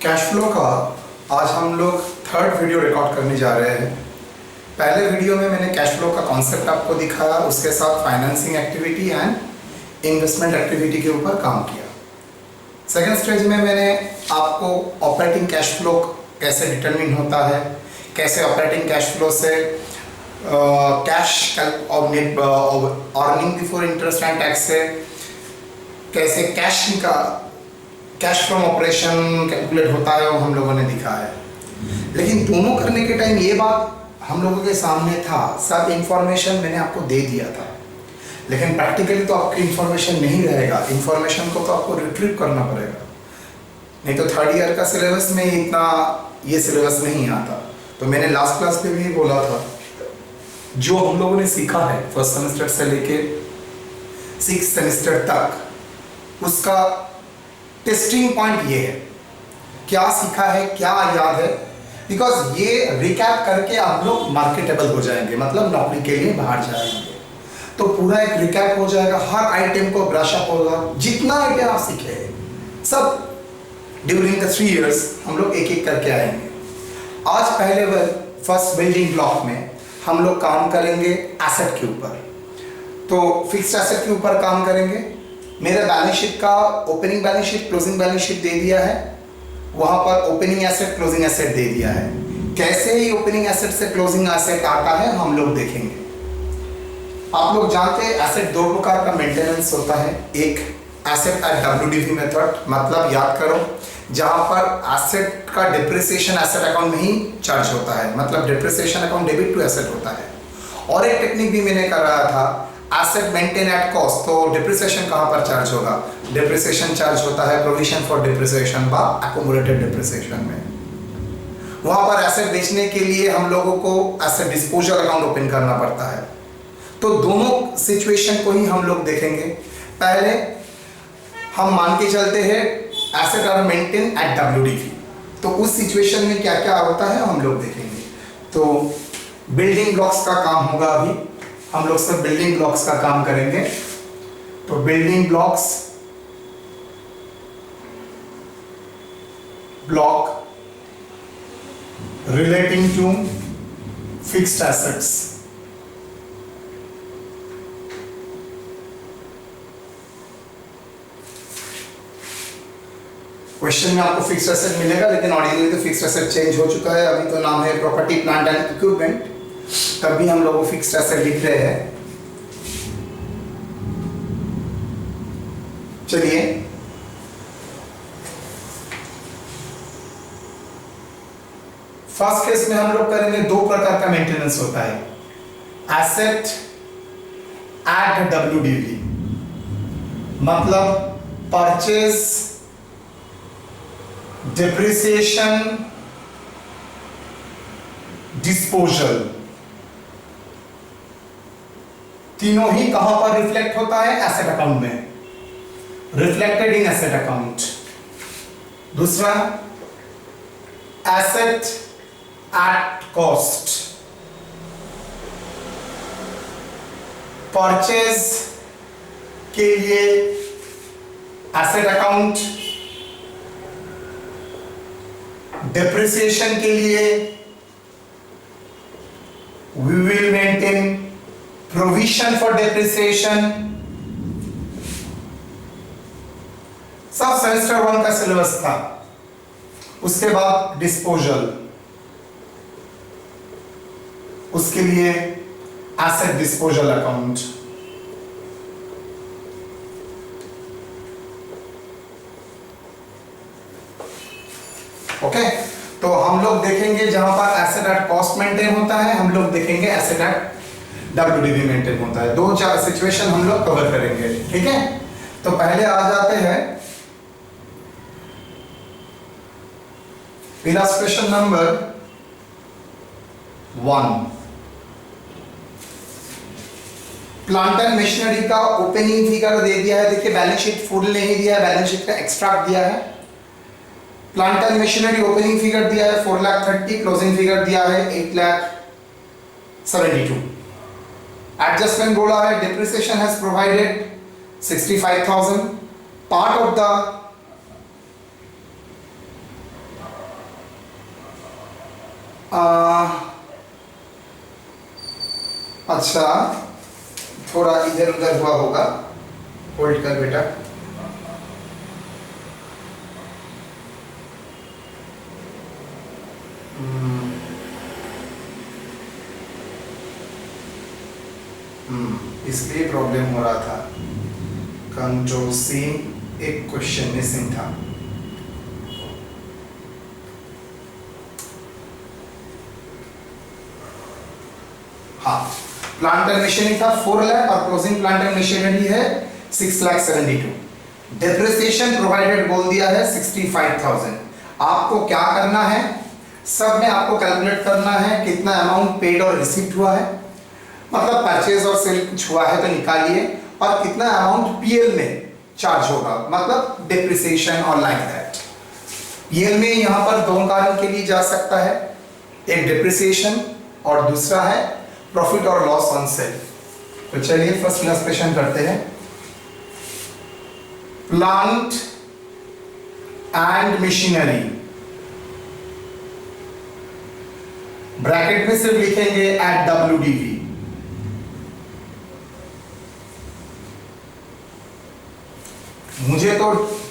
Cash flow का आज हम लोग थर्ड वीडियो रिकॉर्ड करने जा रहे हैं। पहले वीडियो में मैंने कैश फ्लो का कॉन्सेप्ट आपको दिखाया, उसके साथ financing activity and investment activity के ऊपर काम किया। सेकेंड स्टेज में मैंने आपको ऑपरेटिंग कैश फ्लो कैसे डिटरमिन होता है, कैसे ऑपरेटिंग कैश फ्लो से cash earning before interest and tax से कैसे कैश फ्रॉम ऑपरेशन कैलकुलेट होता है, वो हम लोगों ने दिखा है। लेकिन दोनों करने के टाइम ये बात हम लोगों के सामने था, सब इंफॉर्मेशन मैंने आपको दे दिया था, लेकिन प्रैक्टिकली तो आपकी इंफॉर्मेशन नहीं रहेगा। इंफॉर्मेशन को तो आपको रिट्रीव करना पड़ेगा, नहीं तो थर्ड ईयर का सिलेबस में इतना ये सिलेबस नहीं आता। तो मैंने लास्ट क्लास पे भी बोला था, जो हम लोगों ने सीखा है फर्स्ट सेमेस्टर से लेके सिक्स सेमेस्टर तक, उसका टेस्टिंग पॉइंट ये है, क्या सीखा है, क्या याद है। बिकॉज ये रिकैप करके आप लोग मार्केटेबल हो जाएंगे, मतलब नौकरी के लिए बाहर जाएंगे तो पूरा एक रिकैप हो जाएगा, हर आइटम को ब्रश अप होगा। जितना आइटम आप सीखे सब ड्यूरिंग द 3 इयर्स हम लोग एक एक करके आएंगे। आज पहले फर्स्ट बिल्डिंग ब्लॉक में हम लोग काम करेंगे एसेट के ऊपर, तो फिक्स्ड एसेट के ऊपर काम करेंगे। मेरे बैलेंस शीट का opening balance sheet, closing balance sheet दे दिया है, वहां पर ओपनिंग एसेट, क्लोजिंग एसेट दे दिया है। कैसे ही ओपनिंग एसेट से क्लोजिंग एसेट आता है हम लोग देखेंगे। आप लोग जानते हैं एसेट दो प्रकार का मेंटेनेंस होता है। एक एसेट एट WDV मेथड, मतलब याद करो जहां पर एसेट का डिप्रिसिएशन एसेट अकाउंट में ही चार्ज होता है, मतलब depreciation account debit to asset होता है। और एक टेक्निक भी मैंने कर रहा था, एसेट मेंटेन एट कॉस्ट, तो डिप्रिसिएशन कहां पर चार्ज होगा? डिप्रिसिएशन चार्ज होता है प्रोविजन फॉर डिप्रिसिएशन बा एक्युमुलेटेड डिप्रिसिएशन में। वहां पर एसेट बेचने के लिए हम लोगों को एसेट डिस्पोजल अकाउंट ओपन करना पड़ता है। तो दोनों सिचुएशन को ही हम लोग देखेंगे। पहले हम मान के चलते हैं asset are maintain at WDV, तो उस सिचुएशन में क्या क्या होता है हम लोग देखेंगे। तो बिल्डिंग ब्लॉक्स का काम होगा, अभी हम लोग सब बिल्डिंग ब्लॉक्स का काम करेंगे। तो building blocks, block relating to fixed assets. Question में आपको फिक्स्ड एसेट मिलेगा, लेकिन ऑर्डिनरी तो फिक्स्ड एसेट चेंज हो चुका है। अभी तो नाम है प्रॉपर्टी प्लांट एंड इक्विपमेंट, तब भी हम लोग फिक्स्ड एसेट लिख रहे हैं। चलिए फर्स्ट केस में हम लोग करेंगे, दो प्रकार का मेंटेनेंस होता है। एसेट एट WDV, मतलब परचेज, डिप्रिसिएशन, डिस्पोजल, तीनों ही कहां पर रिफ्लेक्ट होता है? एसेट अकाउंट में, रिफ्लेक्टेड इन एसेट अकाउंट। दूसरा एसेट एट कॉस्ट, परचेज के लिए एसेट अकाउंट, डिप्रिसिएशन के लिए we will maintain provision for depreciation। सब सेमेस्टर 1 का सिलेबस था। उसके बाद डिस्पोजल, उसके लिए एसेट डिस्पोजल अकाउंट। ओके, तो हम लोग देखेंगे जहां पर एसेट एट कॉस्ट मेंटेन होता है, हम लोग देखेंगे एसेट एट WDV मेंटेन होता है। 2-4 सिचुएशन हम लोग कवर करेंगे, ठीक है। तो पहले आ जाते हैं illustration number 1। Plant and machinery का ओपनिंग फिगर दे दिया है। देखिए बैलेंस शीट फुल नहीं दिया है, बैलेंस शीट का एक्सट्रैक्ट दिया है। Plant and machinery opening figure दिया है 4,30,000, क्लोजिंग फिगर दिया है 8,72,000। एडजस्टमेंट बोला है, depreciation has provided 65,000। Part of the अच्छा, थोड़ा इधर उधर हुआ होगा, होल्ड कर बेटा। इसलिए प्रॉब्लम हो रहा था। कंट्रोल सी, एक क्वेश्चन मिसिंग था। हाँ, प्लांट एंड मशीनरी था 4 लाख और क्लोजिंग प्लांट एंड मशीनरी है 6,72,000। डेप्रिसिएशन प्रोवाइडेड बोल दिया है 65,000। आपको क्या करना है, सब में आपको कैलकुलेट करना है कितना अमाउंट पेड और रिसीव्ड हुआ है, मतलब परचेज और सेल कुछ हुआ है तो निकालिए, और कितना अमाउंट पीएल में चार्ज होगा, मतलब डेप्रिसिएशन और लाइक दैट। पीएल में यहां पर 2 कारण के लिए जा सकता है, एक डेप्रिसिएशन और दूसरा है प्रॉफिट और लॉस ऑन सेल। तो चलिए फर्स्ट इलस्ट्रेशन करते हैं। प्लांट एंड मशीनरी, ब्रैकेट में सिर्फ लिखेंगे एट WDV। मुझे तो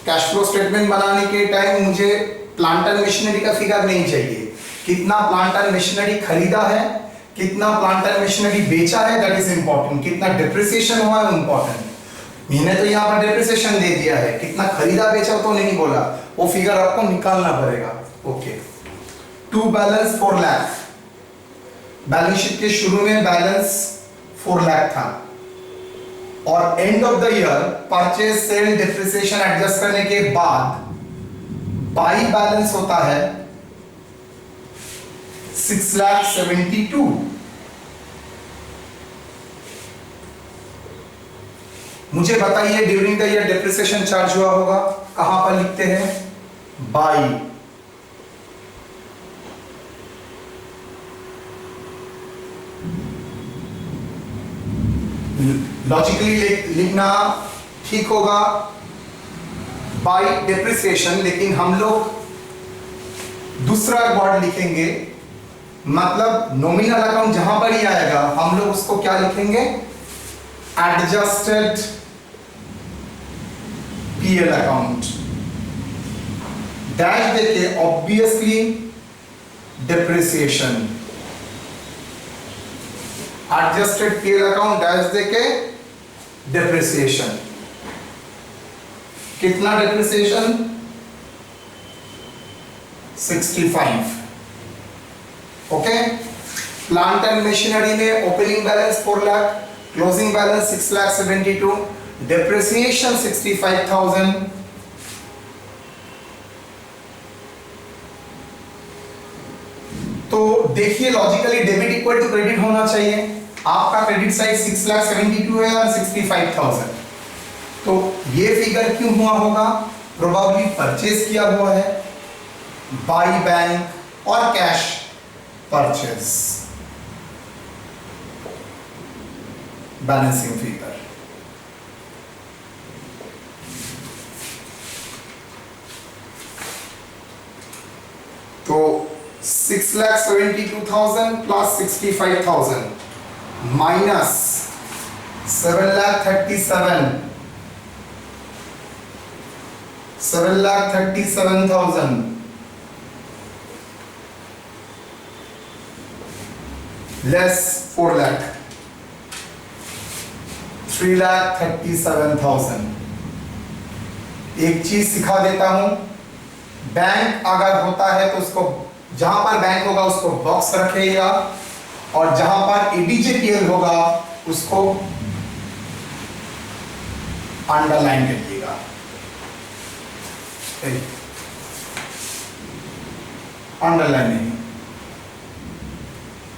कैश फ्लो स्टेटमेंट बनाने के टाइम मुझे प्लांट एंड मशीनरी का फिगर नहीं चाहिए, कितना प्लांट एंड मशीनरी खरीदा है, कितना प्लांट एंड मशीनरी बेचा है, दैट इज इंपॉर्टेंट। कितना डिप्रिसिएशन हुआ है इंपॉर्टेंट। मैंने तो यहाँ पर डिप्रिसिएशन दे दिया है, कितना खरीदा बेचा तो नहीं बोला, वो फिगर आपको निकालना पड़ेगा। Okay, to balance 4 lakh, balance sheet के शुरू में बैलेंस 4 लाख था और end of the year purchase sale depreciation adjust करने के बाद बाई बैलेंस होता है 6,72,000। मुझे बताइए during the year depreciation charge हुआ होगा, कहां पर लिखते हैं, बाई। लॉजिकली लिखना ठीक होगा बाय डेप्रिसिएशन, लेकिन हम लोग दूसरा वर्ड लिखेंगे, मतलब नॉमिनल अकाउंट जहां पर ही आएगा हम लोग उसको क्या लिखेंगे, एडजस्टेड पीएल अकाउंट। डैश देके obviously depreciation, adjusted PL account dash देके डेप्रिसिएशन। कितना depreciation, 65। Okay, plant and machinery में opening balance 4 lakh, closing balance 6,72,000, depreciation 65,000। तो देखिए logically debit equal to credit होना चाहिए। आपका क्रेडिट साइड 6,72,000 है और 65,000, तो ये फिगर क्यों हुआ होगा, प्रोबेबली परचेज किया हुआ है बाय बैंक और कैश परचेज। बैलेंसिंग फिगर, तो 6,72,000 प्लस 65,000 माइनस 7,37,000 लेस 4 लाख 3,37,000। एक चीज सिखा देता हूं, बैंक अगर होता है तो उसको जहां पर बैंक होगा उसको बॉक्स रखेगा और जहां पर एडीजेपीएल होगा उसको अंडरलाइन करिएगा। अंडरलाइन नहीं,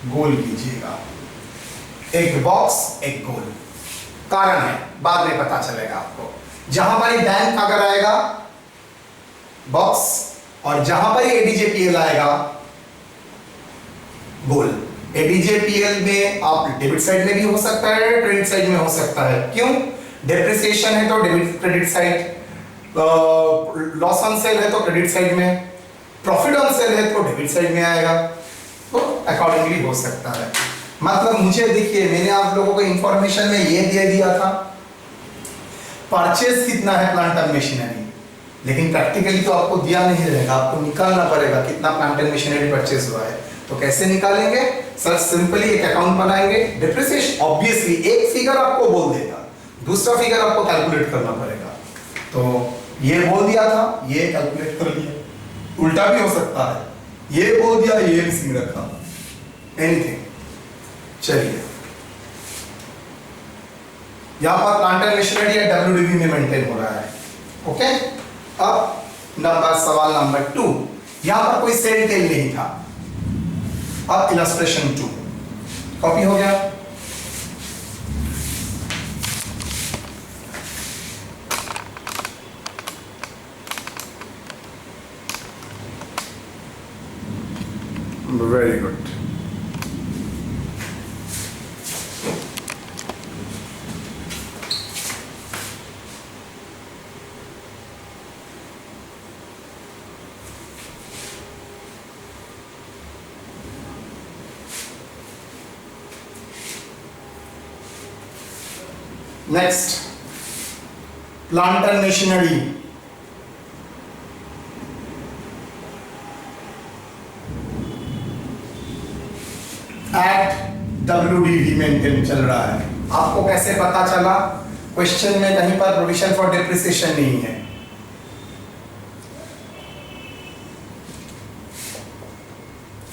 गोल कीजिएगा, एक बॉक्स एक गोल। कारण है बाद में पता चलेगा आपको। जहां पर बैंक अगर आएगा बॉक्स और जहां पर एडीजेपीएल आएगा गोल। एडीजेपीएल में आप डेबिट साइड में भी हो सकता है, क्रेडिट साइड में हो सकता है। क्यों, डेप्रिसिएशन है तो debit credit side, loss on cell है तो क्रेडिट साइड में, प्रॉफिट ऑन सेल है तो डेबिट साइड में आएगा। तो अकॉर्डिंगली हो सकता है। मतलब मुझे देखिए, मैंने आप लोगों को इंफॉर्मेशन में ये दे दिया था परचेज कितना है प्लांट एंड मशीनरी, लेकिन प्रैक्टिकली तो आपको दिया नहीं रहेगा, आपको निकालना पड़ेगा कितना प्लांट एंड मशीनरी परचेज हुआ है। तो कैसे निकालेंगे सर? सिंपली एक अकाउंट बनाएंगे। डिप्रिसिएशन ऑब्वियसली एक फिगर आपको बोल देगा, दूसरा फिगर आपको कैलकुलेट करना पड़ेगा। तो ये बोल दिया था, ये कैलकुलेट कर लिया। उल्टा भी हो सकता है, ये बोल दिया, ये मिसिंग रखा, एनीथिंग। चलिए, यहां पर प्लांट एंड मशीनरी या डब्ल्यूडीवी में मेंटेन हो रहा है। ओके, अब सवाल नंबर 2, यहां पर कोई सेल टेल नहीं था। अब इलस्ट्रेशन 2 कॉपी हो गया। Very good. Next, plant and machinery. At WDV maintain चल रहा है। आपको कैसे पता चला? क्वेश्चन में कहीं पर प्रोविजन फॉर डिप्रिसिएशन नहीं है।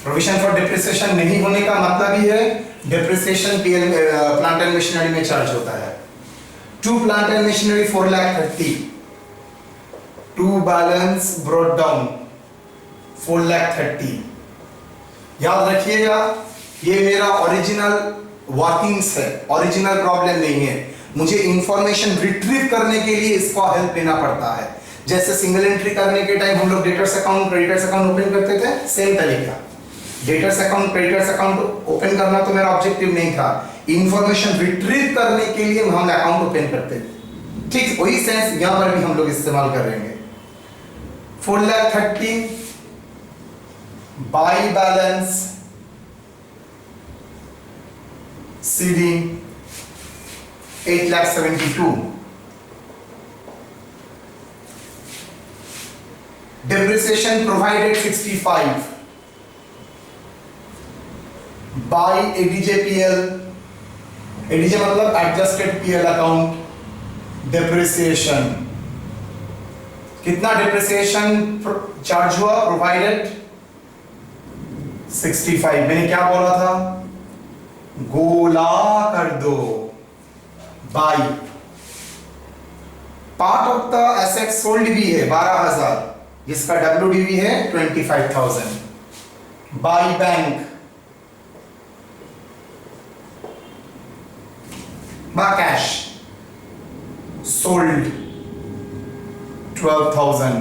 प्रोविजन फॉर डिप्रिसिएशन नहीं होने का मतलब ही है डिप्रिसिएशन प्लांट एंड मशीनरी में चार्ज होता है। To plant and machinery 4,30,000, to balance brought down 4,30,000। याद रखिएगा, ये मेरा ओरिजिनल वर्किंग्स है, ओरिजिनल प्रॉब्लम नहीं है। मुझे इंफॉर्मेशन रिट्रीव करने के लिए इसको हेल्प लेना पड़ता है। जैसे सिंगल एंट्री करने के टाइम हम लोग debtors account creditors account open करते थे, सेम तरीका। Debtors account creditors account open करना तो मेरा ऑब्जेक्टिव नहीं था, इंफॉर्मेशन रिट्रीव करने के लिए हम अकाउंट ओपन करते थे। ठीक वही सेंस यहां पर भी हम लोग इस्तेमाल करेंगे। 4,30,000 by balance seeding 8,72,000, depreciation provided 65 by ADJPL, ADJ मतलब adjusted PL account, depreciation कितना depreciation चार्ज हुआ? प्रोवाइडेड 65। मैंने क्या बोला था? गोला कर दो by part of the asset sold भी है 12,000, जिसका WDV है 25,000 बाई बैंक बा कैश सोल्ड 12,000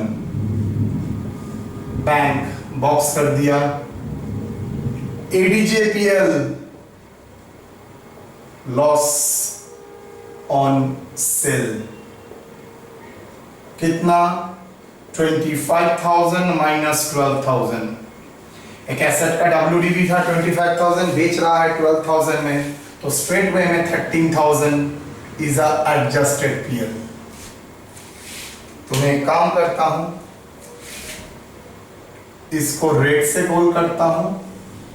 बैंक बॉक्स कर दिया। ADJPL लॉस ऑन सेल कितना? 25,000 माइनस 12,000। एक एसेट का WDV था 25,000, बेच रहा है 12,000 में, तो स्ट्रेट वे में 13,000 इज एडजस्टेड PL। तो मैं एक काम करता हूं, इसको रेड से गोल करता हूं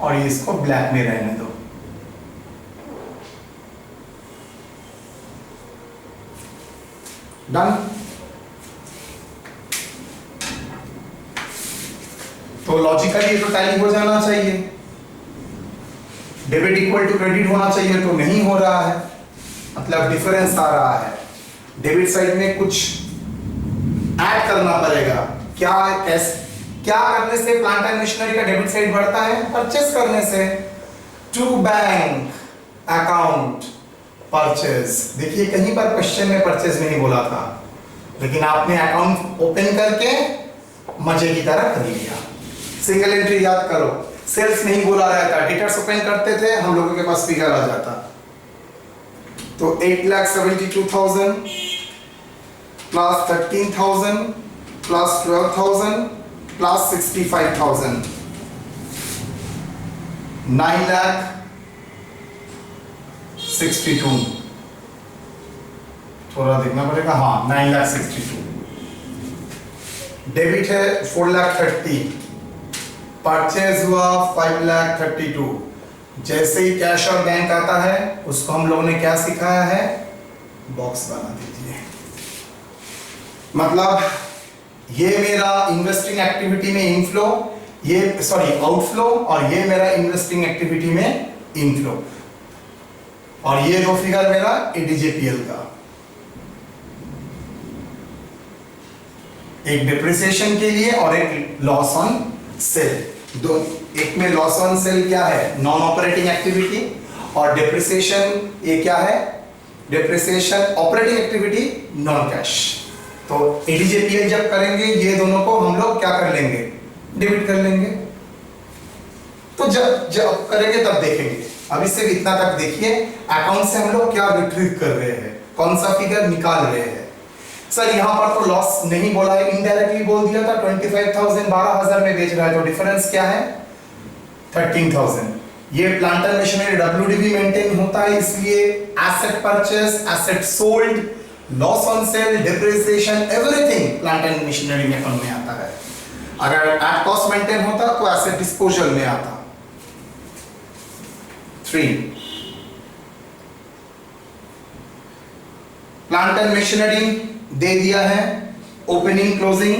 और इसको ब्लैक में रहने दो। डन। तो लॉजिकली तो टैली हो जाना चाहिए, डेबिट इक्वल टू क्रेडिट होना चाहिए, तो नहीं हो रहा है, मतलब डिफरेंस आ रहा है। डेबिट साइड में कुछ ऐड करना पड़ेगा। क्या करने से प्लांट एंड मशीनरी का डेबिट साइड बढ़ता है? परचेस करने से। टू बैंक अकाउंट परचेज, देखिए कहीं पर क्वेश्चन में परचेज नहीं बोला था, लेकिन आपने अकाउंट ओपन करके मजे की तरह कर लिया। सिंगल एंट्री याद करो, सेल्स नहीं बोला रहता, डेटर्स ओपन करते थे, हम लोगों के पास फिगर आ जाता। तो 8,72,000 प्लस 13,000 प्लस 12,000 प्लस 65,000 9,62,000 थोड़ा देखना पड़ेगा, हाँ 9,62,000। डेबिट है 4,30,000, परचेज हुआ 5,32,000। जैसे ही कैश और बैंक आता है उसको हम लोगों ने क्या सिखाया है, बॉक्स बना दीजिए। मतलब ये मेरा इन्वेस्टिंग एक्टिविटी में इनफ्लो, ये सॉरी आउटफ्लो, और ये मेरा इन्वेस्टिंग एक्टिविटी में इनफ्लो, और ये दो फिगर मेरा एडीजेपीएल का, एक डिप्रिसिएशन के लिए और एक लॉस ऑन सेल। दो, एक में लॉस ऑन सेल क्या है, नॉन ऑपरेटिंग एक्टिविटी, और डिप्रिसिएशन ये क्या है, depreciation operating activity, non cash. तो एडीजेपीएल जब करेंगे ये दोनों को हम लोग क्या कर लेंगे, डेबिट कर लेंगे। तो जब करेंगे तब देखेंगे। अभी सिर्फ इतना तक देखिए, अकाउंट से हम लोग क्या रिट्रीव कर रहे हैं, कौन सा फिगर निकाल रहे हैं। सर यहाँ पर तो लॉस नहीं बोला है, इनडायरेक्टली बोल दिया था, 25,000 12,000 में बेच रहा है, तो डिफरेंस क्या है 13,000। ये plant and machinery WDV maintain होता है, इसलिए asset purchase, asset sold, loss on cell, depreciation, everything plant and machinery में अकाउंट में आता है। अगर एट कॉस्ट मेंटेन होता तो एसेट डिस्पोजल में आता। 3 प्लांट एंड मशीनरी दे दिया है, ओपनिंग क्लोजिंग,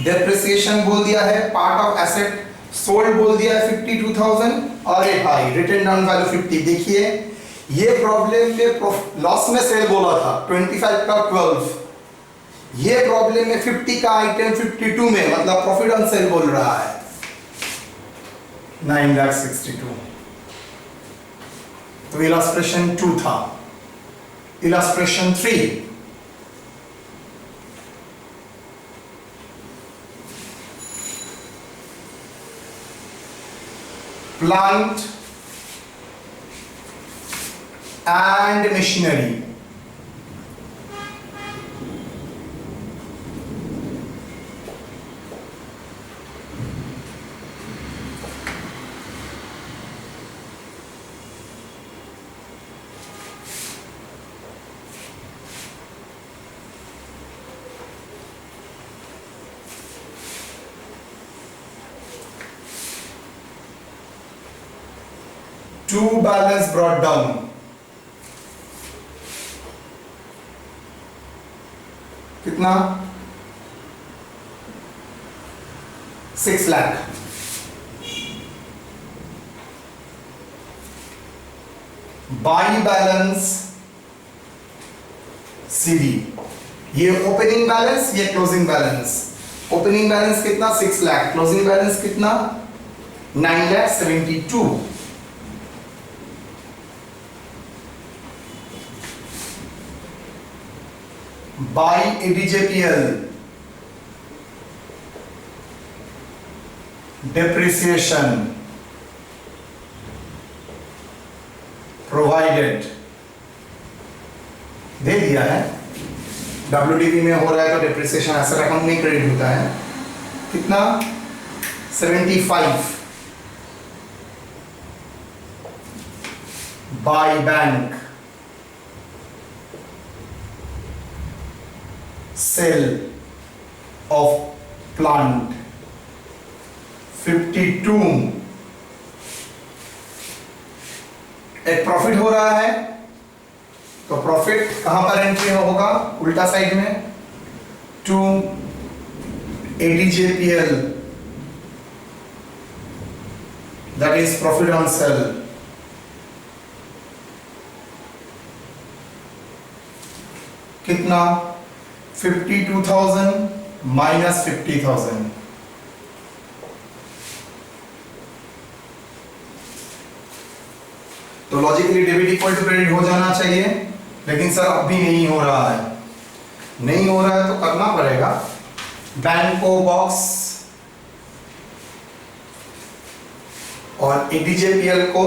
डिप्रिसिएशन बोल दिया है, पार्ट ऑफ एसेट सोल्ड बोल दिया है 52,000, और एक हाई रिटन डाउन वैल्यू 50। देखिए ये प्रॉब्लम में लॉस में सेल बोला था 25 का 12, ये प्रॉब्लम में 50 का आइटम 52 में, मतलब प्रॉफिट ऑन सेल बोल रहा है 9,62,000। तो इलस्ट्रेशन 2 था। Illustration 3, plant and machinery. To balance brought down, कितना 6 लाख। बाई बैलेंस सीडी, ये ओपनिंग बैलेंस, ये क्लोजिंग बैलेंस। ओपनिंग बैलेंस कितना 6 लाख, क्लोजिंग बैलेंस कितना 9,72,000। by ADJPL, depreciation provided दे दिया है, WDV में हो रहा है तो डिप्रिसिएशन एसेट अकाउंट में क्रेडिट होता है। कितना 75 by bank, sale of plant 52। एक प्रॉफिट हो रहा है तो प्रॉफिट कहां पर एंट्री होगा, उल्टा साइड में, to ADJPL, that is profit on sale. कितना 52,000 माइनस 50,000, तो logically debit equal to credit हो जाना चाहिए, लेकिन सर अब भी नहीं हो रहा है। नहीं हो रहा है तो करना पड़ेगा, बैंक को बॉक्स और ADJPL को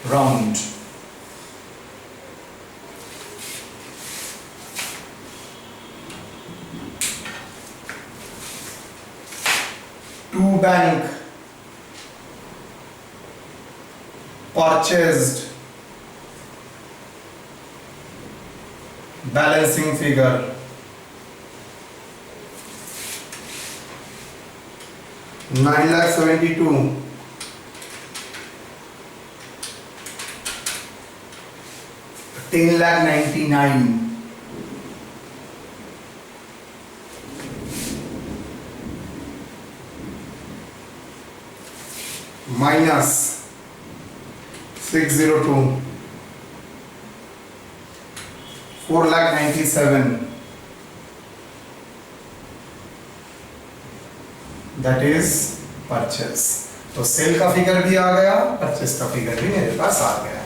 round. To bank purchased balancing figure 9,72,000 10,99,000 minus 602 4,97,000 that is purchase. तो सेल का फिगर भी आ गया, परचेस का फिगर भी मेरे पास आ गया।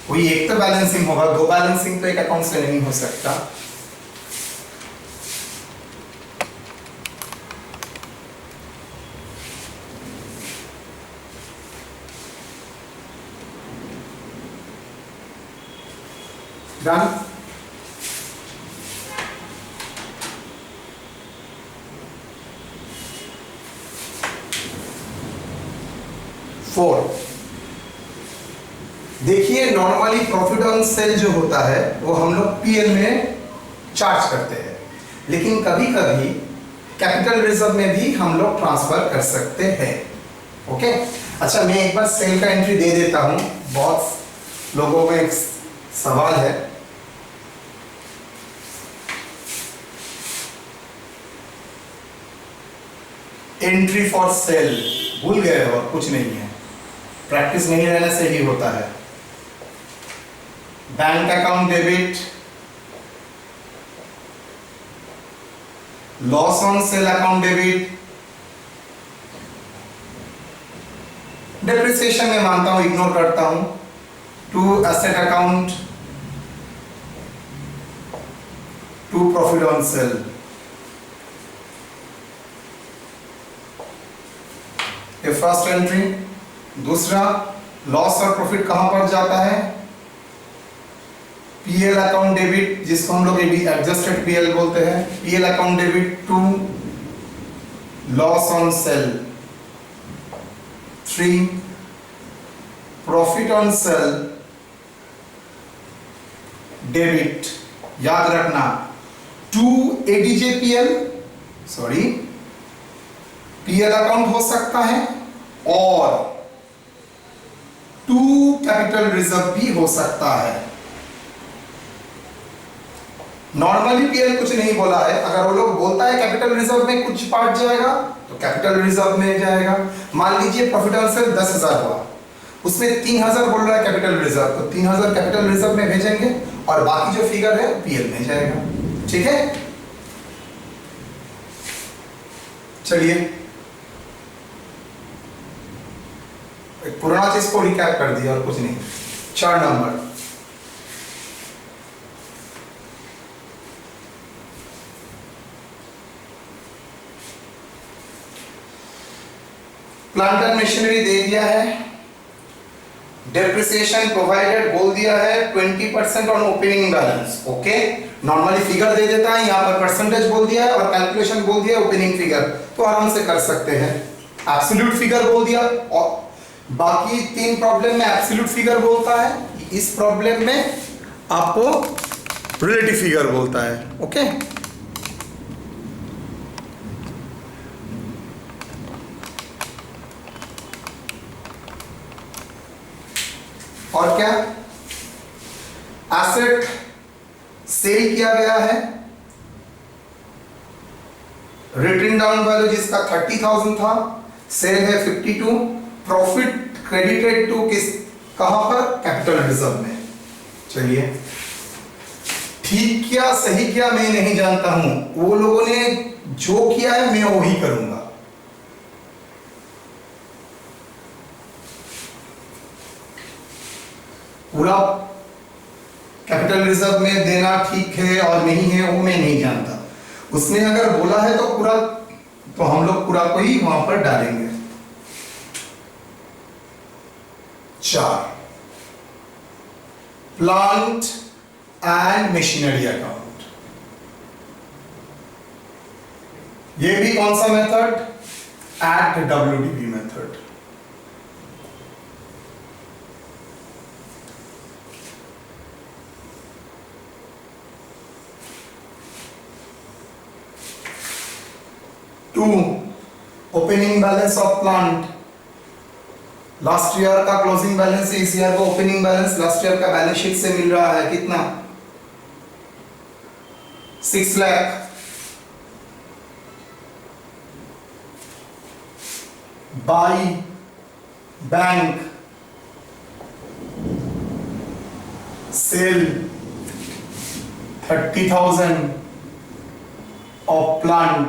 कोई एक तो बैलेंसिंग होगा, दो बैलेंसिंग तो एक अकाउंट से नहीं हो सकता। डन। फोर, देखिए नॉर्मली प्रॉफिट ऑन सेल जो होता है वो हम लोग पीएल में चार्ज करते हैं, लेकिन कभी कभी कैपिटल रिजर्व में भी हम लोग ट्रांसफर कर सकते हैं। ओके, अच्छा मैं एक बार सेल का एंट्री दे देता हूं, बहुत लोगों में एक सवाल है। एंट्री फॉर सेल भूल गए और कुछ नहीं है, प्रैक्टिस नहीं रहने से ही होता है। Bank account debit, loss on sale account debit, depreciation में मानता हूं, इग्नोर करता हूं, to asset account, to profit on sale. ये फर्स्ट एंट्री। दूसरा, लॉस और प्रॉफिट कहां पर जाता है? पीएल अकाउंट डेबिट, जिसको हम लोग एडजस्टेड पीएल बोलते हैं। PL account debit to loss on sale. 3 profit on sale debit, याद रखना, to ADJPL, sorry PL account हो सकता है और टू कैपिटल रिजर्व भी हो सकता है। नॉर्मली पीएल कुछ नहीं बोला है, अगर वो लोग बोलता है कैपिटल रिजर्व में कुछ पार्ट जाएगा तो कैपिटल रिजर्व में जाएगा। मान लीजिए प्रॉफिट ऑन सेल 10,000 हुआ, उसमें 3,000 बोल रहा है कैपिटल रिजर्व, तो 3,000 कैपिटल रिजर्व में भेजेंगे और बाकी जो फिगर है पीएल में जाएगा। ठीक है, चलिए एक पुराना चीज को रिकैप कर दिया और कुछ नहीं। 4 नंबर, प्लांट एंड मशीनरी दे दिया है, डेप्रिसिएशन प्रोवाइडेड बोल दिया है 20% on opening balance. Okay, normally figure दे देता है, यहाँ पर परसेंटेज बोल दिया है और कैलकुलेशन बोल दिया ओपनिंग फिगर, तो आराम से कर सकते हैं। एब्सोल्यूट फिगर बोल दिया और बाकी 3 प्रॉब्लम में एब्सोल्यूट फिगर बोलता है, इस प्रॉब्लम में आपको रिलेटिव फिगर बोलता है। ओके, और क्या, एसेट सेल किया गया है, रिटन डाउन वैल्यू जिसका 30,000 था, सेल है 52, प्रॉफिट क्रेडिटेड टू किस, कहां पर, कैपिटल रिजर्व में। चलिए, ठीक क्या सही क्या मैं नहीं जानता हूं, वो लोगों ने जो किया है मैं वही करूंगा। पूरा कैपिटल रिजर्व में देना ठीक है और नहीं है वो मैं नहीं जानता, उसने अगर बोला है तो पूरा, तो हम लोग पूरा को ही वहां पर डालेंगे। 4 प्लांट एंड मशीनरी अकाउंट, ये भी कौन सा method, at WDV method. Two, opening balance of plant. Last year का क्लोजिंग बैलेंस इस ईयर का ओपनिंग बैलेंस लास्ट ईयर का बैलेंस शीट से मिल रहा है कितना 6 lakh. By bank sale 30,000 of plant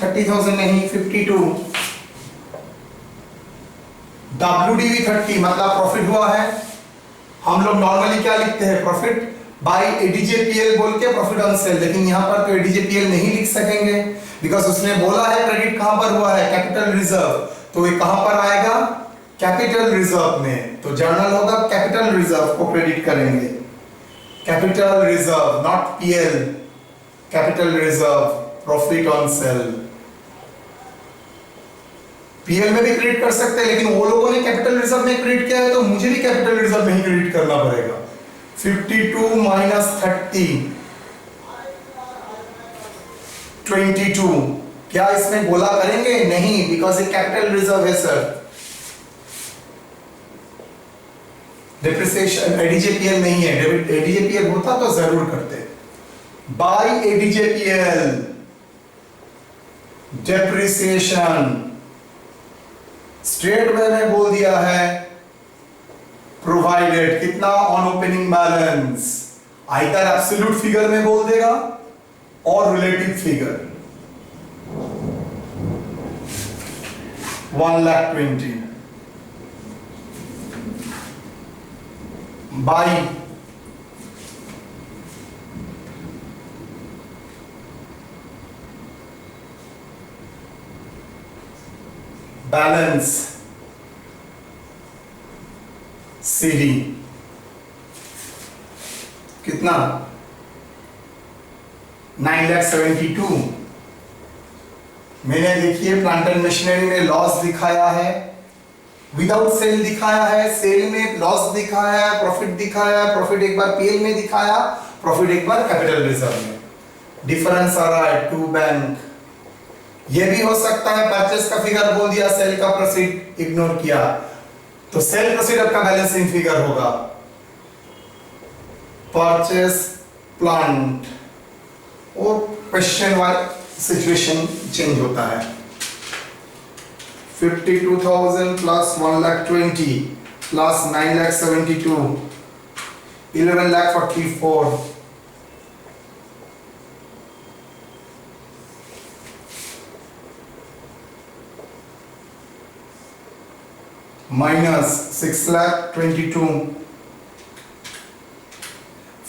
30,000 नहीं 52। WDV 30 मतलब प्रॉफिट हुआ है। हम लोग नॉर्मली क्या लिखते हैं प्रॉफिट बाय ADJPL बोल के प्रॉफिट ऑन सेल, लेकिन यहाँ पर तो ADJPL नहीं लिख सकेंगे बिकॉज उसने बोला है क्रेडिट कहां पर हुआ है कैपिटल रिजर्व, तो ये कहां पर आएगा कैपिटल रिजर्व में, तो जर्नल होगा कैपिटल रिजर्व को क्रेडिट करेंगे। Capital reserve not PL, capital reserve profit on cell. PL में भी क्रेडिट कर सकते हैं लेकिन वो लोगों ने कैपिटल रिजर्व में क्रेडिट किया है तो मुझे भी कैपिटल रिजर्व में ही क्रेडिट करना पड़ेगा। 52 माइनस 30 22। क्या इसमें बोला करेंगे नहीं बिकॉज ये कैपिटल रिजर्व है सर। डिप्रिसिएशन ADJPL नहीं है, ADJPL होता तो जरूर करते। By ADJPL depreciation straight way में बोल दिया है प्रोवाइडेड कितना on opening balance, either absolute figure में बोल देगा और relative figure 1,20,000 by balance CD कितना 9,72,000। मैंने देखिए प्लांट एंड मशीनरी में लॉस दिखाया है, विदाउट सेल दिखाया है, सेल में लॉस दिखाया है, प्रॉफिट दिखाया है, प्रॉफिट एक बार PL में दिखाया, प्रॉफिट एक बार कैपिटल रिजर्व में। डिफरेंस आ रहा है टू बैंक। ये भी हो सकता है परचेस का फिगर बोल दिया, सेल का प्रोसीड इग्नोर किया, तो सेल प्रोसीड आपका बैलेंसिंग फिगर होगा। परचेस प्लांट और क्वेश्चन वाइज सिचुएशन चेंज होता है। 52,000 plus 1,20,000 plus 9,72,000 11,44,000 minus 6,22,000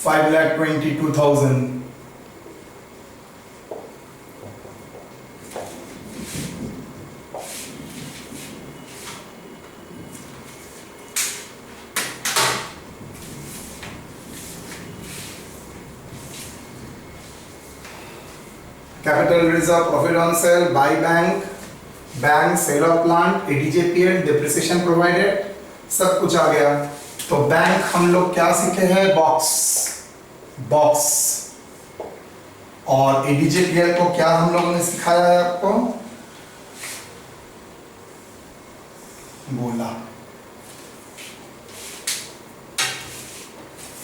5,22,000 capital reserve profit on sale by bank bank sale of plant ADJPL depreciation provided सब कुछ आ गया। तो बैंक हम लोग क्या सीखे हैं बॉक्स और ADJPL को क्या हम लोगों ने सिखाया है आपको बोला,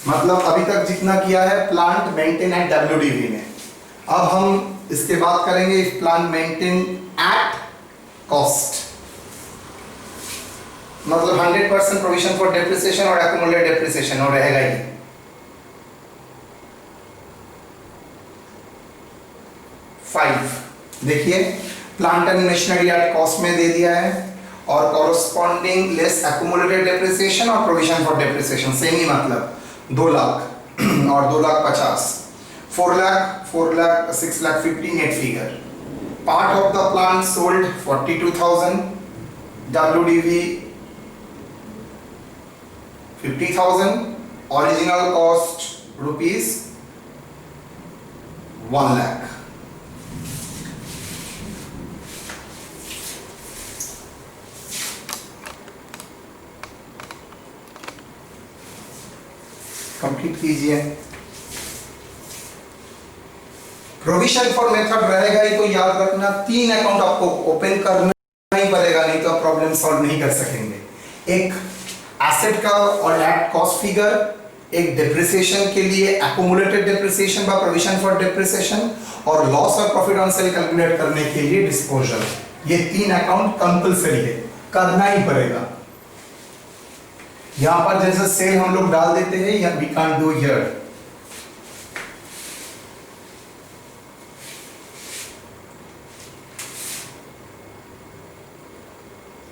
मतलब अभी तक जितना किया है प्लांट मेंटेन एट WDV में। अब हम इसके बाद करेंगे if plant maintain at cost, मतलब 100% प्रोविजन फॉर डेप्रिसिएशन और एक्यूमुलेटेड डेप्रिसिएशन और रहेगा ही। देखिए plant and machinery at cost में दे दिया है और कॉरस्पॉन्डिंग लेस एक्यूमुलेटेड डेप्रिसिएशन और प्रोविजन फॉर डेप्रिसिएशन सेम ही, मतलब 2 लाख और 2,50,000 4 lakh 6,50,000 net figure. Part of the plant sold 42,000, WDV 50,000, original cost rupees 1 lakh. टिक कीजिए। प्रोविजन फॉर मेथड रहेगा ही तो याद रखना 3 अकाउंट आपको ओपन करना ही पड़ेगा, नहीं तो आप प्रॉब्लम सॉल्व नहीं कर सकेंगे। एक एसेट का और एट कॉस्ट फिगर, एक डिप्रिसिएशन के लिए accumulated depreciation by provision for depreciation, और लॉस और प्रॉफिट ऑन सेल कैलकुलेट करने के लिए डिस्पोजल। ये 3 अकाउंट कंपलसरी है, करना ही पड़ेगा। यहां पर जैसे सेल हम लोग डाल देते हैं, या we can't do here.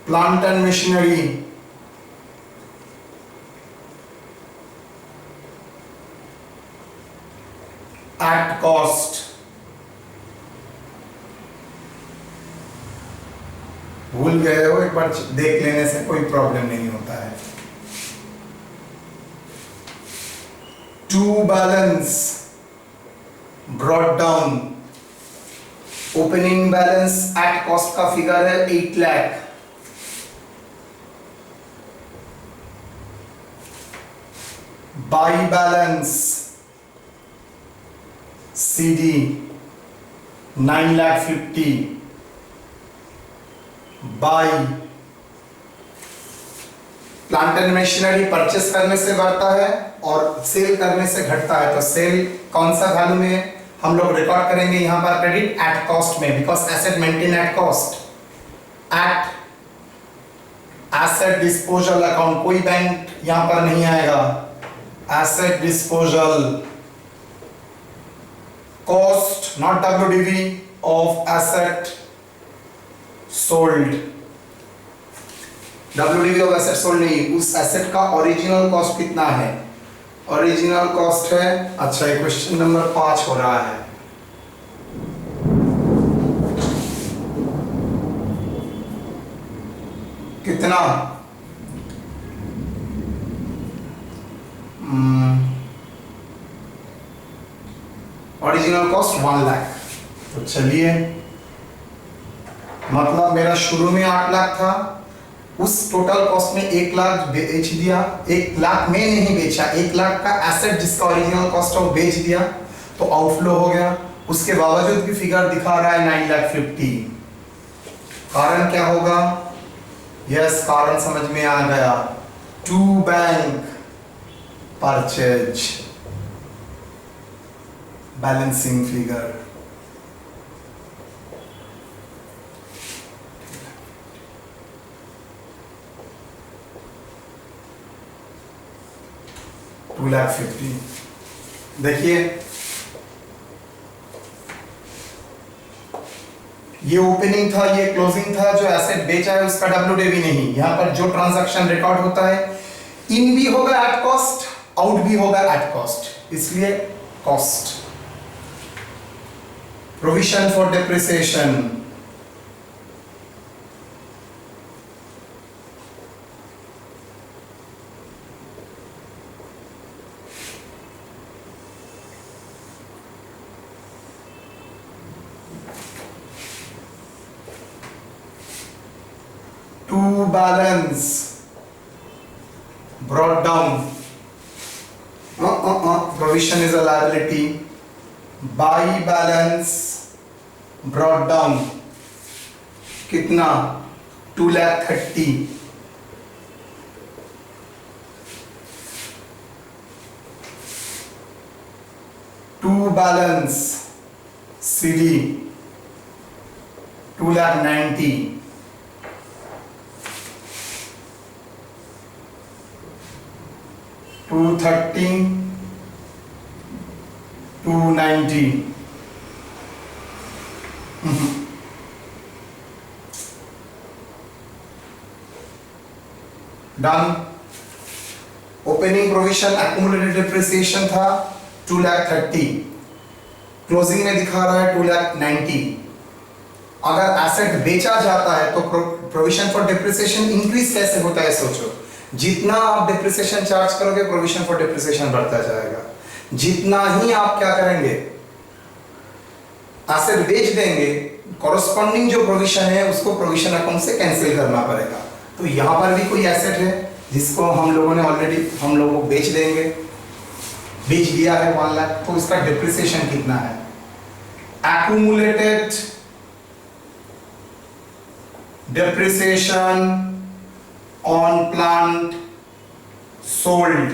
Plant and machinery, at cost, भूल गए हो एक बार देख लेने से कोई प्रॉब्लम नहीं होता है। To balance brought down, opening balance at cost का फिगर है 8 lakh, by balance CD 9,50,000, by plant and machinery purchase करने से बढ़ता है और सेल करने से घटता है। तो सेल कौन सा वैल्यू में हम लोग रिकॉर्ड करेंगे यहां पर? क्रेडिट एट कॉस्ट में, because asset maintain at cost. At asset disposal account, कोई बैंक यहां पर नहीं आएगा। Asset disposal cost, not WDV, of asset sold. WDV of asset sold नहीं, उस एसेट का ओरिजिनल कॉस्ट कितना है? ओरिजिनल कॉस्ट है, अच्छा ये क्वेश्चन नंबर 5 हो रहा है। कितना? Original cost 1 lakh. तो चलिए, मतलब मेरा शुरू में 8 लाख था, उस टोटल कॉस्ट में 1 लाख बेच दिया। 1 लाख में नहीं बेचा, 1 लाख का एसेट जिसका ओरिजिनल कॉस्ट है वो बेच दिया, तो आउटफ्लो हो गया। उसके बावजूद भी फिगर दिखा रहा है 9,50,000। कारण क्या होगा? यस, कारण समझ में आ गया। To bank purchase, balancing figure. $2,50,000। देखिए ये ओपनिंग था, ये क्लोजिंग था। जो एसेट बेचा है उसका WDV नहीं। यहां पर जो ट्रांजैक्शन रिकॉर्ड होता है, इन भी होगा एट कॉस्ट, आउट भी होगा एट कॉस्ट, इसलिए cost. Provision for depreciation, to balance brought down, provision is a liability, buy balance brought down, कितना? 2,30,000। To balance CD 2,90,000। $230,000, $290,000। Done. Opening provision accumulated depreciation था 2,30,000, closing में दिखा रहा है 2,90,000। अगर एसेट बेचा जाता है तो प्रोविजन फॉर डिप्रिसिएशन इंक्रीज कैसे होता है? सोचो, जितना आप डिप्रिसिएशन चार्ज करोगे प्रोविजन फॉर डिप्रिसिएशन बढ़ता जाएगा। जितना ही आप क्या करेंगे, एसेट बेच देंगे, कॉरस्पॉन्डिंग जो प्रोविजन है उसको प्रोविजन अकाउंट से कैंसिल करना पड़ेगा। तो यहां पर भी कोई एसेट है जिसको हम लोगों ने ऑलरेडी बेच देंगे। बेच दिया है 1 लाख, तो इसका डिप्रिसिएशन कितना है? Accumulated depreciation on plant sold,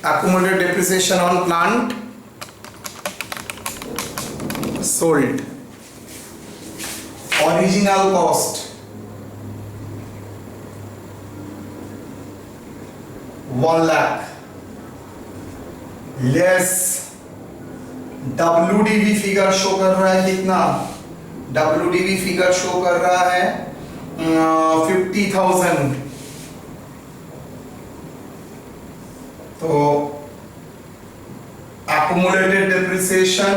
accumulated depreciation on plant sold, original cost 1 lakh less WDV figure show कर रहा है कितना? WDV फिगर शो कर रहा है 50,000। तो accumulated depreciation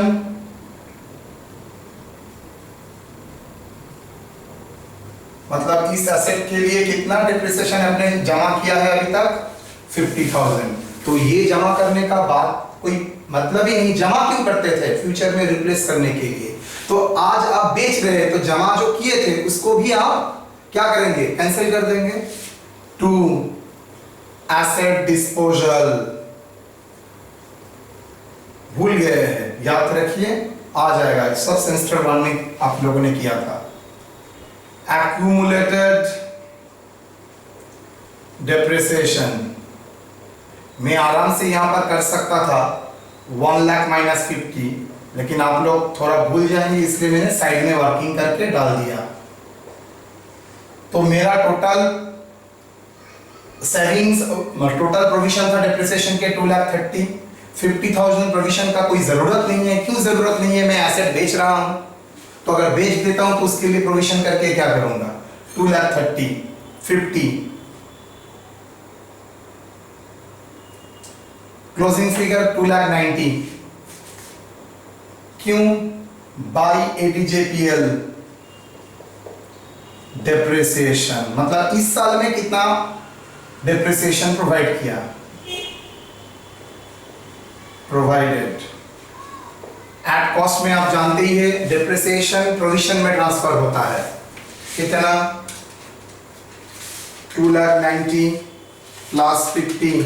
मतलब इस एसेट के लिए कितना डिप्रिसिएशन हमने जमा किया है अभी तक? 50,000। तो ये जमा करने का बाद कोई मतलब ही नहीं, जमा क्यों करते थे? फ्यूचर में रिप्लेस करने के लिए। तो आज आप बेच रहे हैं तो जमा जो किए थे उसको भी आप क्या करेंगे? कैंसिल कर देंगे। टू एसेट डिस्पोजल, भूल गए हैं, याद रखिए, आ जाएगा, सब सेमेस्टर 1 में आप लोगों ने किया था। एक्यूमुलेटेड डिप्रिसिएशन मैं आराम से यहां पर कर सकता था 1 लाख माइनस 50, लेकिन आप लोग थोड़ा भूल जाएंगे इसलिए मैंने साइड में वर्किंग करके डाल दिया। तो मेरा टोटल सेविंग्स, टोटल प्रोविजन था डिप्रिसिएशन के 2,30,000। 50,000 प्रोविजन का कोई जरूरत नहीं है। क्यों जरूरत नहीं है? मैं एसेट बेच रहा हूं, तो अगर बेच देता हूं तो उसके लिए प्रोविजन करके क्या करूंगा? 2,30,000 50 क्लोजिंग फिगर 2,90,000। क्यों? बाय ADJPL डिप्रिसिएशन, मतलब इस साल में कितना डिप्रिसिएशन प्रोवाइड किया? प्रोवाइडेड एट कॉस्ट में आप जानते ही है डिप्रिसिएशन प्रोविजन में ट्रांसफर होता है। कितना? 2,90,000 plus 50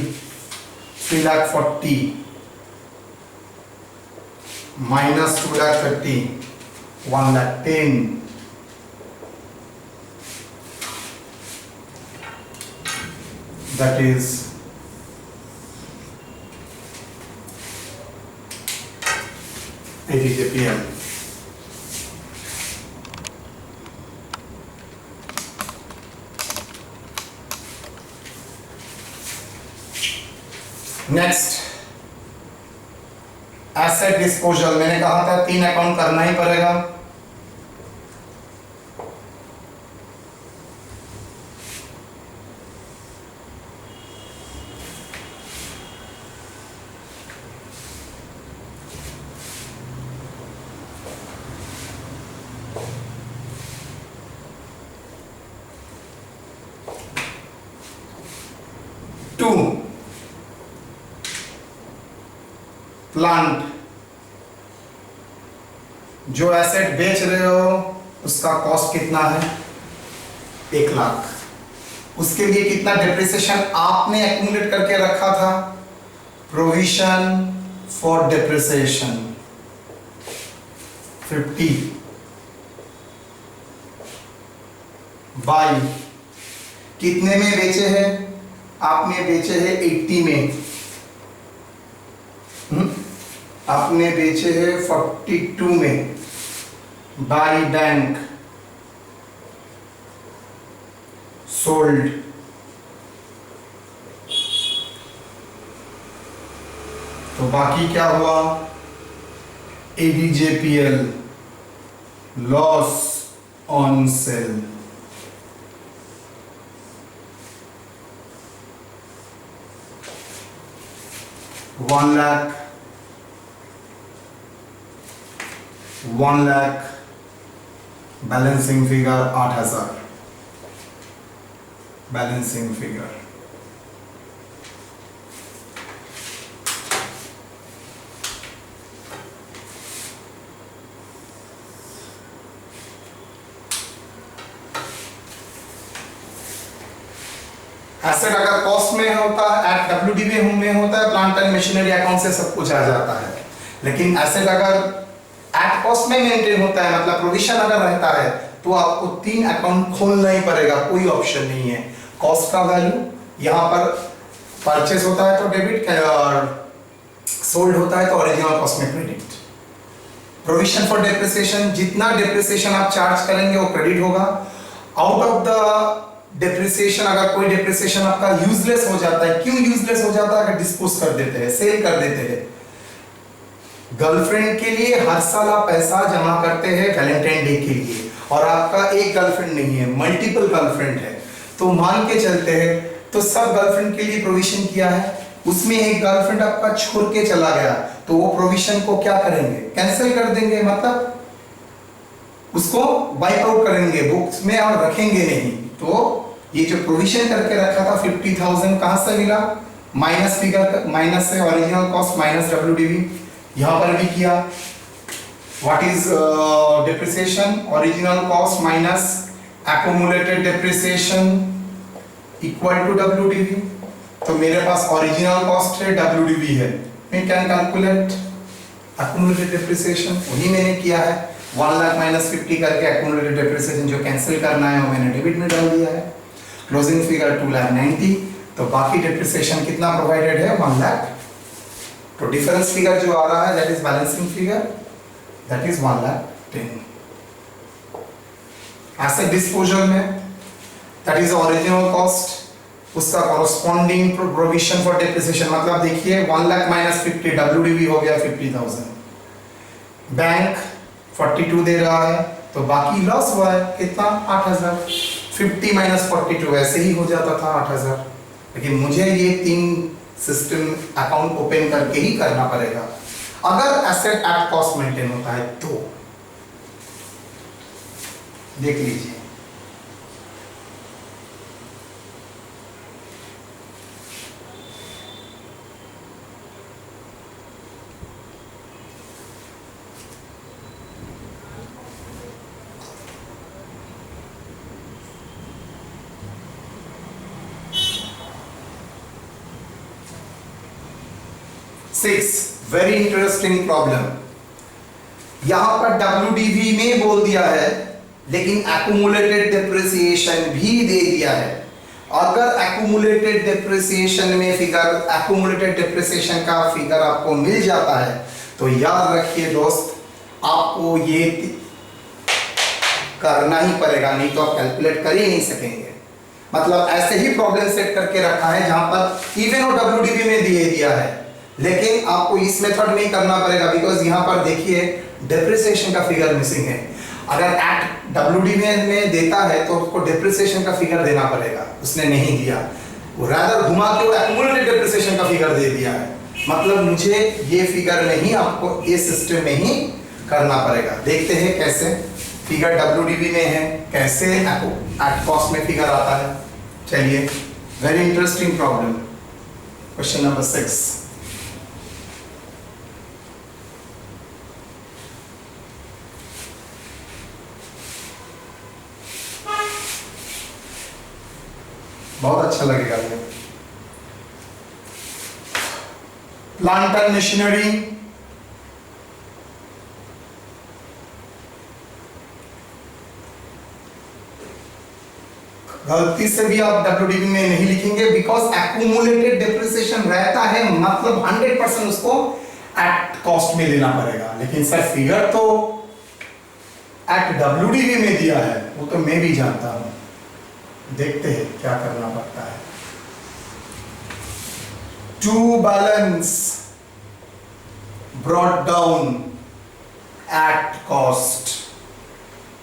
3,40,000 minus 2,30,000 1,10,000। That is ADJPL. Next asset disposal, मैंने कहा था 3 अकाउंट करना ही पड़ेगा। टू प्लांट, जो एसेट बेच रहे हो उसका कॉस्ट कितना है? 1 लाख। उसके लिए कितना डिप्रिसिएशन आपने एक्यूमुलेट करके रखा था? प्रोविजन फॉर डिप्रिसिएशन 50 बाय कितने में बेचे हैं? आपने बेचे हैं 80 में, आपने बेचे हैं 42 में। बाय बैंक सोल्ड तो बाकी क्या हुआ? ADJPL loss on cell. One lakh balancing figure 8,000 balancing figure. Asset अगर कॉस्ट में होता है, एट डब्ल्यूडीवी में होता है, प्लांट एंड मशीनरी अकाउंट से सब कुछ आ जाता है। लेकिन एसेट अगर एट कॉस्ट में मेंटेन होता है, मतलब प्रोविजन अगर रहता है, तो आपको 3 अकाउंट खोलना ही पड़ेगा, कोई ऑप्शन नहीं है। कॉस्ट का वैल्यू, यहाँ पर परचेस होता है तो डेबिट, और सोल्ड होता है तो ओरिजिनल कॉस्ट में क्रेडिट। प्रोविजन फॉर डेप्रिसिएशन, जितना डेप्रिसिएशन आप चार्ज करेंगे वो क्रेडिट होगा। आउट ऑफ द डेप्रिसिएशन, अगर कोई डेप्रिसिएशन आपका यूजलेस हो जाता है, क्यों यूजलेस हो जाता है? अगर डिस्पोज कर देते हैं, सेल कर देते हैं। गर्लफ्रेंड के लिए हर साल आप पैसा जमा करते हैं वैलेंटाइन डे के लिए, और आपका एक गर्लफ्रेंड नहीं है, मल्टीपल गर्लफ्रेंड है, तो मान के चलते हैं तो सब गर्लफ्रेंड के लिए प्रोविजन किया है, उसमें एक गर्लफ्रेंड आपका छोड़ के चला गया, तो वो प्रोविजन को क्या करेंगे? कैंसिल कर देंगे, मतलब उसको वाइप आउट करेंगे, बुक्स में और रखेंगे नहीं। तो ये जो प्रोविजन करके रखा था 50,000 कहां से मिला? माइनस फिगर, माइनस से ओरिजिनल कॉस्ट माइनस डब्ल्यूडीवी, यहां पर भी किया। What is depreciation? Original cost minus accumulated depreciation equal to WDV. तो मेरे पास ओरिजिनल कॉस्ट है, डब्ल्यूडीवी है, मैं कैन कैलकुलेट एक्यूमुलेटेड डेप्रिसिएशन, वही मैंने किया है। 1 लाख माइनस 50 करके एक्यूमुलेटेड डेप्रिसिएशन जो कैंसिल करना है वो मैंने डेबिट में डाल दिया है। क्लोजिंग फिगर 2,90,000, तो बाकी डेप्रिसिएशन कितना प्रोवाइडेड है? 1 लाख। तो डिफरेंस फिगर जो आ रहा है that is balancing figure, that is 1,10,000। Asset disposal में दैट इज ओरिजिनल कॉस्ट, उसका कॉरस्पॉन्डिंग प्रोविजन फॉर डेप्रिसिएशन, मतलब देखिए 1 लाख माइनस 50 डब्ल्यूडीवी हो गया 50,000। बैंक 42 दे रहा है, तो बाकी लॉस हुआ है कितना? 8,000। 50 माइनस 42 ऐसे ही हो जाता था 8,000, लेकिन मुझे ये 3 सिस्टम अकाउंट ओपन करके ही करना पड़ेगा अगर एसेट एट कॉस्ट मेंटेन होता है। तो देख लीजिए, वेरी इंटरेस्टिंग प्रॉब्लम। यहां पर डब्ल्यूडीवी में बोल दिया है, लेकिन एक्यूमुलेटेड डेप्रिसिएशन भी दे दिया है। अगर एक्यूमुलेटेड डेप्रिसिएशन में फिगर, एक्यूमुलेटेड डेप्रिसिएशन का फिगर आपको मिल जाता है, तो याद रखिए दोस्त, आपको ये करना ही पड़ेगा, नहीं तो आप कैलकुलेट कर ही नहीं सकेंगे। मतलब ऐसे ही प्रॉब्लम सेट करके रखा है जहां पर इवन वो डब्ल्यूडीवी में दिया है, लेकिन आपको इस मेथड में ही करना पड़ेगा, बिकॉज यहाँ पर देखिए डेप्रिसिएशन का फिगर मिसिंग है। अगर एट डब्ल्यूडीवी में देता है तो उसको डेप्रिसिएशन का फिगर देना पड़ेगा, उसने नहीं दिया, वो रादर घुमा के वो एक्यूमुलेटेड डेप्रिसिएशन का फिगर दे दिया है। मतलब मुझे ये फिगर में ही, आपको ये सिस्टम में ही करना पड़ेगा। देखते हैं कैसे फिगर डब्ल्यूडीवी में है, कैसे एट कॉस्ट में फिगर आता है। चलिए, very interesting problem, question number 6। बहुत अच्छा लगेगा ये। प्लांट एंड मशीनरी, गलती से भी आप डब्ल्यूडीवी में नहीं लिखेंगे, बिकॉज एक्यूमुलेटेड डेप्रिसिएशन रहता है, मतलब 100% उसको एट कॉस्ट में लेना पड़ेगा। लेकिन सर फिगर तो एट डब्ल्यूडीवी में दिया है, वो तो मैं भी जानता हूं। देखते हैं क्या करना पड़ता है। To balance brought down at cost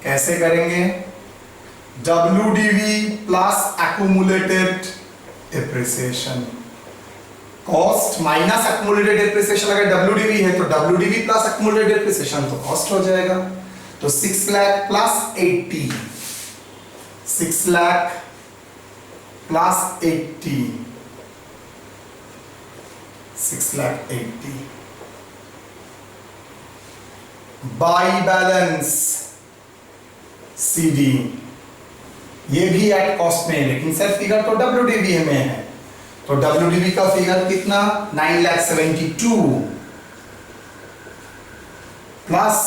कैसे करेंगे? WDV plus accumulated depreciation, cost minus accumulated depreciation. अगर WDV है तो WDV प्लस एक्यूमुलेटेड डेप्रिसिएशन तो कॉस्ट हो जाएगा। तो 6 lakh plus 80, 6 lakh plus 80, 6 lakh 80 by balance CD ये भी एट कॉस्ट में है, लेकिन सर फिगर तो WDV में है, तो WDV का फिगर कितना 9,72,000 प्लस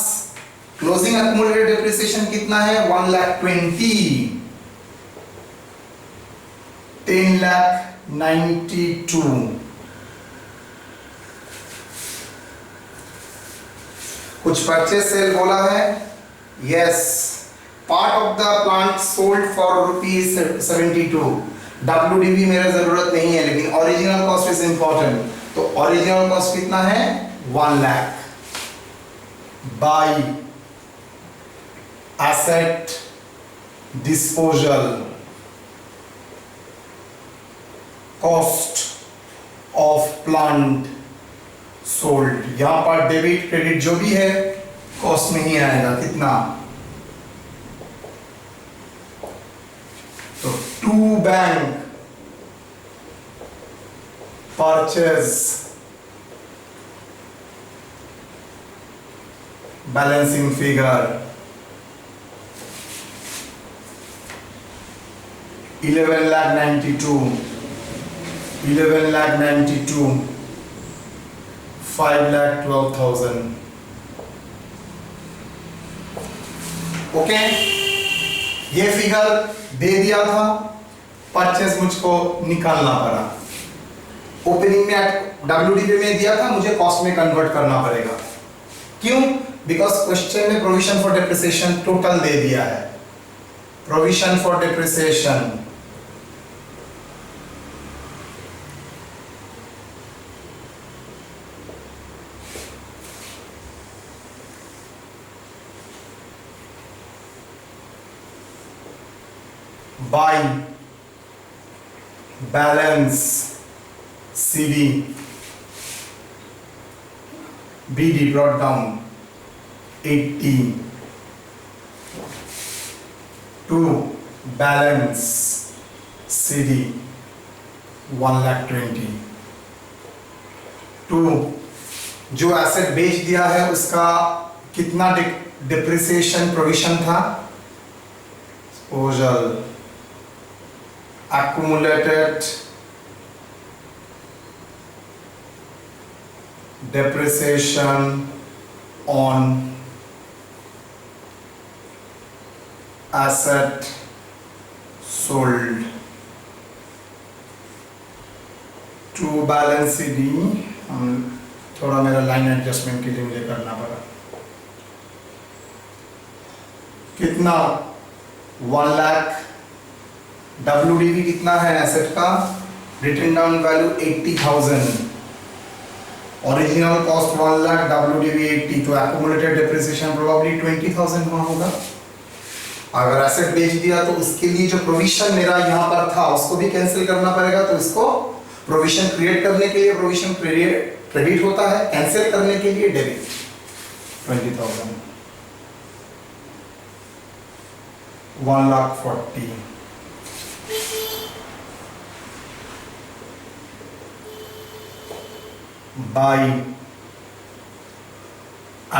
क्लोजिंग एक्यूमुलेटेड डिप्रिसिएशन कितना है 1,20,000, 10,92,000। कुछ परचेज सेल बोला है, yes, part of the plant sold for ₹72। WDV मेरा जरूरत नहीं है, लेकिन ओरिजिनल कॉस्ट इज इंपॉर्टेंट, तो ओरिजिनल कॉस्ट कितना है 1 lakh bye asset disposal cost of plant sold. यहां पर डेबिट क्रेडिट जो भी है कॉस्ट में ही आएगा, कितना, तो to bank purchase balancing figure 11,92,000 5,12,000। Okay, ये फिगर दे दिया था, परचेज मुझको निकालना पड़ा, ओपनिंग में WDV में दिया था, मुझे कॉस्ट में कन्वर्ट करना पड़ेगा। क्यों? बिकॉज क्वेश्चन में प्रोविजन फॉर डेप्रिसिएशन टोटल दे दिया है, provision for depreciation by balance CD BD brought down 80 to balance CD 1,20,000 to जो एसेट बेच दिया है उसका कितना डिप्रिसिएशन प्रोविजन था, disposal accumulated depreciation on asset sold to balance CD। थोड़ा मेरा लाइन एडजस्टमेंट के लिए मुझे करना पड़ा, कितना 1 लाख, WDV कितना है एसेट का, written down value 80,000, original cost 1 lakh, WDV 80, तो एक्यूमुलेटेड डिप्रिसिएशन प्रोबेबली 20,000 हुआ होगा। अगर एसेट बेच दिया तो उसके लिए जो प्रोविजन मेरा यहाँ पर था उसको भी कैंसिल करना पड़ेगा, तो इसको प्रोविजन क्रिएट करने के लिए प्रोविजन क्रेडिट होता है, कैंसिल करने के लिए debit 20,000, 1,40,000 by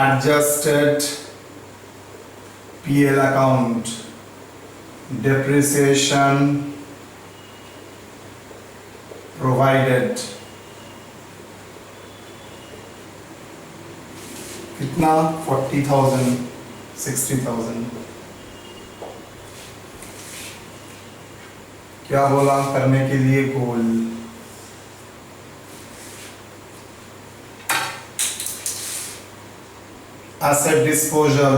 adjusted PL account depreciation provided, कितना 40,000 60,000। क्या बोला करने के लिए गोल, asset disposal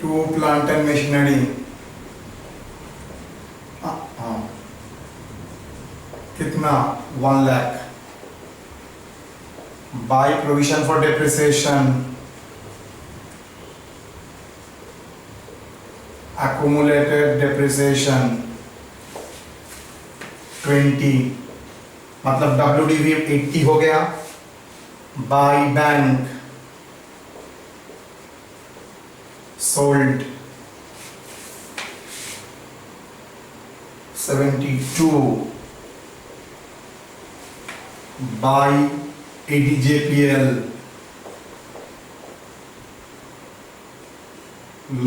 to plant and machinery, कितना 1 lakh by provision for depreciation accumulated depreciation 20, मतलब WDV 80 हो गया, by bank 72 by ADJPL,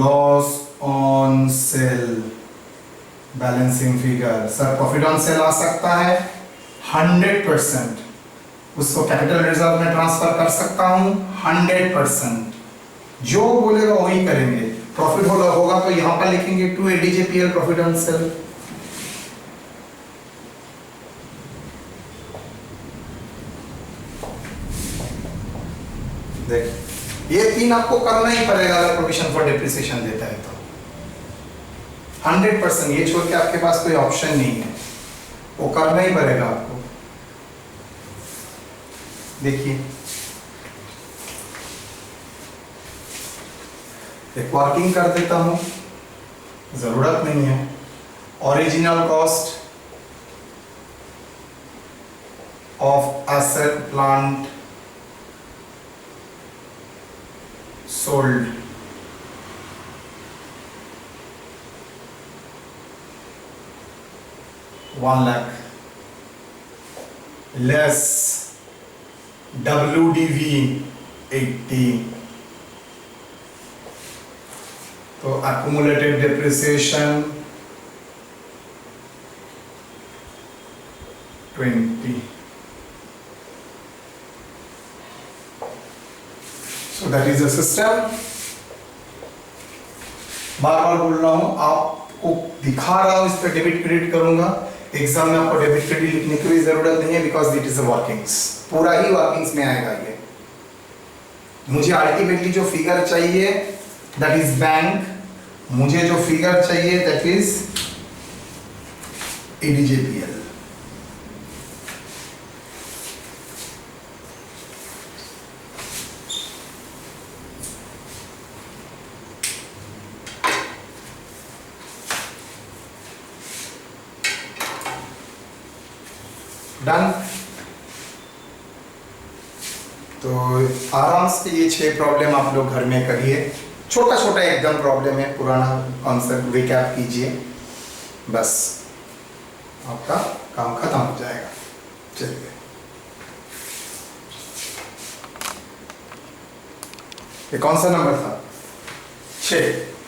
loss on sale balancing figure. Sir profit on sale आ सकता है 100%, उसको कैपिटल रिजर्व में ट्रांसफर कर सकता हूं 100%, जो बोलेगा वही करेंगे। प्रॉफिट होगा तो यहां पर लिखेंगे to ADJPL profit on sale. देख ये 3 आपको करना ही पड़ेगा अगर प्रोविजन फॉर डिप्रिसिएशन देता है तो 100%, ये छोड़ के आपके पास कोई ऑप्शन नहीं है, वो करना ही पड़ेगा आपको। देखिए एक वर्किंग कर देता हूं, जरूरत नहीं है। Original cost of asset plant sold $1 lakh less WDV 80, तो accumulated depreciation 20. So that is the system। बार बार बोल रहा हूं, आपको दिखा रहा हूं, इस पे डेबिट क्रेडिट करूंगा। एग्जाम में आपको डेबिट क्रेडिट लिखने की भी जरूरत नहीं है, because it is a workings, पूरा ही वर्किंग्स में आएगा ये। मुझे अल्टीमेटली जो फिगर चाहिए दैट इज बैंक, मुझे जो फिगर चाहिए दैट इज ADJPL। डन। तो आराम से ये 6 प्रॉब्लम आप लोग घर में करिए, छोटा छोटा एकदम प्रॉब्लम है, पुराना कॉन्सेप्ट रिकैप कीजिए, बस आपका काम खत्म हो जाएगा। चलिए, ये कौन सा नंबर था? 6।